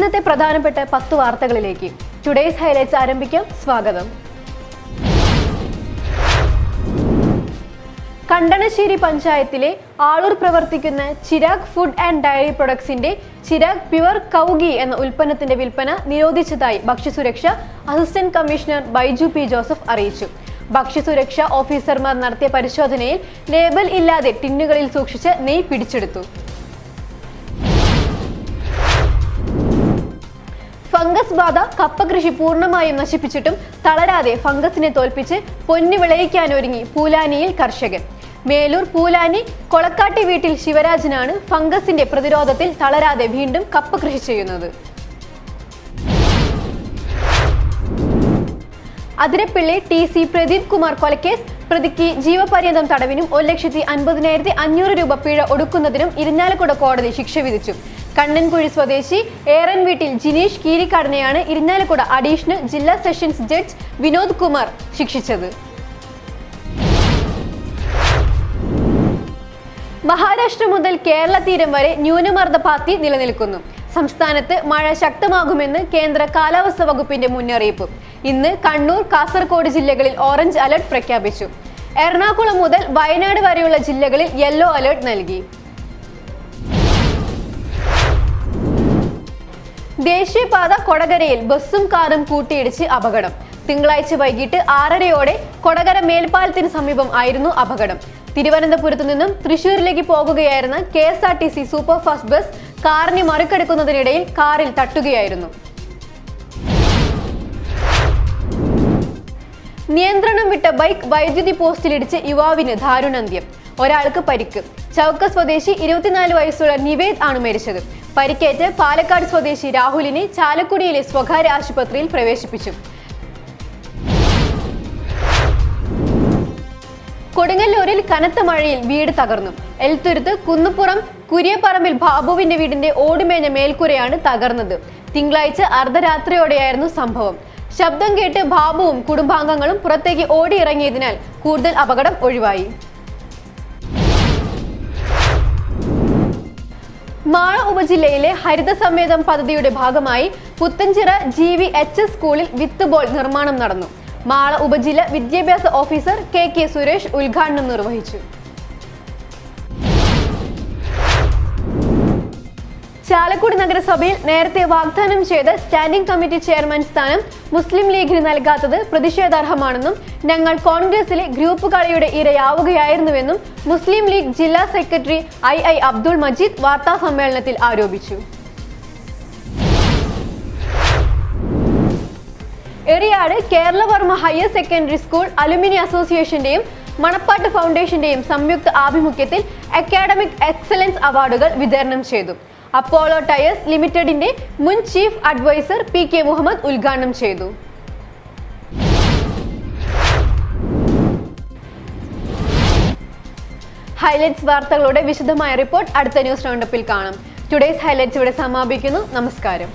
ഇന്നത്തെ പ്രധാനപ്പെട്ട 10 വാർത്തകളിലേക്ക് ടുഡേസ് ഹൈലൈറ്റ്സ് ആരംഭിക്കാം. സ്വാഗതം. കണ്ടണശ്ശേരി പഞ്ചായത്തിലെ ആളൂർ പ്രവർത്തിക്കുന്ന Chirag food and dairy പ്രൊഡക്ട്സിന്റെ Chirag pure കൗഗി എന്ന ഉൽപ്പന്നത്തിന്റെ വിൽപ്പന നിരോധിച്ചതായി ഭക്ഷ്യസുരക്ഷ assistant commissioner Baiju P Joseph അറിയിച്ചു. ഭക്ഷ്യസുരക്ഷ ഓഫീസർമാർ നടത്തിയ പരിശോധനയിൽ ലേബൽ ഇല്ലാതെ ടിന്നുകളിൽ സൂക്ഷിച്ച നെയ്യ് പിടിച്ചെടുത്തു. ഫംഗസ് ബാധ കപ്പ കൃഷി പൂർണ്ണമായും നശിപ്പിച്ചിട്ടും തളരാതെ ഫംഗസിനെ തോൽപ്പിച്ച് പൊന്നു വിളയിക്കാനൊരുങ്ങി പൂലാനിയിൽ കർഷകൻ. മേലൂർ പൂലാനി കൊളക്കാട്ടി വീട്ടിൽ ശിവരാജനാണ് ഫംഗസിന്റെ പ്രതിരോധത്തിൽ തളരാതെ വീണ്ടും കപ്പ കൃഷി ചെയ്യുന്നത്. അതിരപ്പിള്ളി TC പ്രദീപ് കുമാർ കൊലക്കേസ് പ്രതിക്ക് ജീവപര്യന്തം തടവിനും 1,50,500 രൂപ പിഴ ഒടുക്കുന്നതിനും ഇരിഞ്ഞാലക്കുട കോടതി ശിക്ഷ വിധിച്ചു. കണ്ണൻകുഴി സ്വദേശി ഏറൻ വീട്ടിൽ ജിനീഷ് കീരിക്കാടിനെയാണ് ഇരിഞ്ഞാലക്കുട അഡീഷണൽ ജില്ലാ സെഷൻസ് ജഡ്ജ് വിനോദ് കുമാർ ശിക്ഷിച്ചത്. മഹാരാഷ്ട്ര മുതൽ കേരള തീരം വരെ ന്യൂനമർദ്ദപാത്തി നിലനിൽക്കുന്നു. സംസ്ഥാനത്ത് മഴ ശക്തമാകുമെന്ന് കേന്ദ്ര കാലാവസ്ഥാ വകുപ്പിന്റെ മുന്നറിയിപ്പ്. ഇന്ന് കണ്ണൂർ, കാസർഗോഡ് ജില്ലകളിൽ ഓറഞ്ച് അലർട്ട് പ്രഖ്യാപിച്ചു. എറണാകുളം മുതൽ വയനാട് വരെയുള്ള ജില്ലകളിൽ യെല്ലോ അലർട്ട് നൽകി. ദേശീയപാത കൊടകരയിൽ ബസ്സും കാറും കൂട്ടിയിടിച്ച് അപകടം. തിങ്കളാഴ്ച വൈകിട്ട് 6:30 കൊടകര മേൽപ്പാലത്തിന് സമീപം ആയിരുന്നു അപകടം. തിരുവനന്തപുരത്തു നിന്നും തൃശൂരിലേക്ക് പോകുകയായിരുന്ന KSRTC സൂപ്പർഫാസ്റ്റ് ബസ് കാറിനെ മറികടക്കുന്നതിനിടയിൽ കാറിൽ തട്ടുകയായിരുന്നു. നിയന്ത്രണം വിട്ട ബൈക്ക് വൈദ്യുതി പോസ്റ്റിലിടിച്ച് യുവാവിന് ദാരുണാന്ത്യം. ഒരാൾക്ക് പരിക്ക്. ചൗക്ക സ്വദേശി 24 വയസ്സുള്ള നിവേദ് ആണ് മരിച്ചത്. പരിക്കേറ്റ് പാലക്കാട് സ്വദേശി രാഹുലിനെ ചാലക്കുടിയിലെ സ്വകാര്യ ആശുപത്രിയിൽ പ്രവേശിപ്പിച്ചു. കൊടുങ്ങല്ലൂരിൽ കനത്ത മഴയിൽ വീട് തകർന്നു. എൽത്തുരുത്ത് കുന്നുപുറം കുര്യപ്പറമ്പിൽ ബാബുവിന്റെ വീടിന്റെ ഓടുമേഞ്ഞ മേൽക്കൂരയാണ് തകർന്നത്. തിങ്കളാഴ്ച അർദ്ധരാത്രിയോടെയായിരുന്നു സംഭവം. ശബ്ദം കേട്ട് ബാബുവും കുടുംബാംഗങ്ങളും പുറത്തേക്ക് ഓടിയിറങ്ങിയതിനാൽ കൂടുതൽ അപകടം ഒഴിവായി. മാള ഉപജില്ലയിലെ ഹരിതസംവേദം പദ്ധതിയുടെ ഭാഗമായി പുത്തഞ്ചിറ GVHS സ്കൂളിൽ വിത്ത് ബോൾ നിർമ്മാണം നടന്നു. മാള ഉപജില്ല വിദ്യാഭ്യാസ ഓഫീസർ KK സുരേഷ് ഉദ്ഘാടനം നിർവഹിച്ചു. ചാലക്കുടി നഗരസഭയിൽ നേരത്തെ വാഗ്ദാനം ചെയ്ത സ്റ്റാൻഡിംഗ് കമ്മിറ്റി ചെയർമാൻ സ്ഥാനം മുസ്ലിം ലീഗിന് നൽകാത്തത് പ്രതിഷേധാർഹമാണെന്നും ഞങ്ങൾ കോൺഗ്രസിലെ ഗ്രൂപ്പ് കളിയുടെ ഇരയാവുകയായിരുന്നുവെന്നും മുസ്ലിം ലീഗ് ജില്ലാ സെക്രട്ടറി II അബ്ദുൾ മജീദ് വാർത്താ സമ്മേളനത്തിൽ ആരോപിച്ചു. Eriyad Keralavarma higher secondary school alumni അസോസിയേഷന്റെയും മണപ്പാട്ട് ഫൗണ്ടേഷന്റെയും സംയുക്ത ആഭിമുഖ്യത്തിൽ അക്കാഡമിക് എക്സലൻസ് അവാർഡുകൾ വിതരണം ചെയ്തു. അപ്പോളോ ടയേഴ്സ് ലിമിറ്റഡിന്റെ മുൻ ചീഫ് അഡ്വൈസർ PK മുഹമ്മദ് ഉദ്ഘാടനം ചെയ്തു. ഹൈലൈറ്റ്സ് വാർത്തകളുടെ വിശദമായ റിപ്പോർട്ട് അടുത്ത ന്യൂസ് റൗണ്ടപ്പിൽ കാണാം. ടുഡേസ് ഹൈലൈറ്റ്സ് ഇവിടെ സമാപിക്കുന്നു. നമസ്കാരം.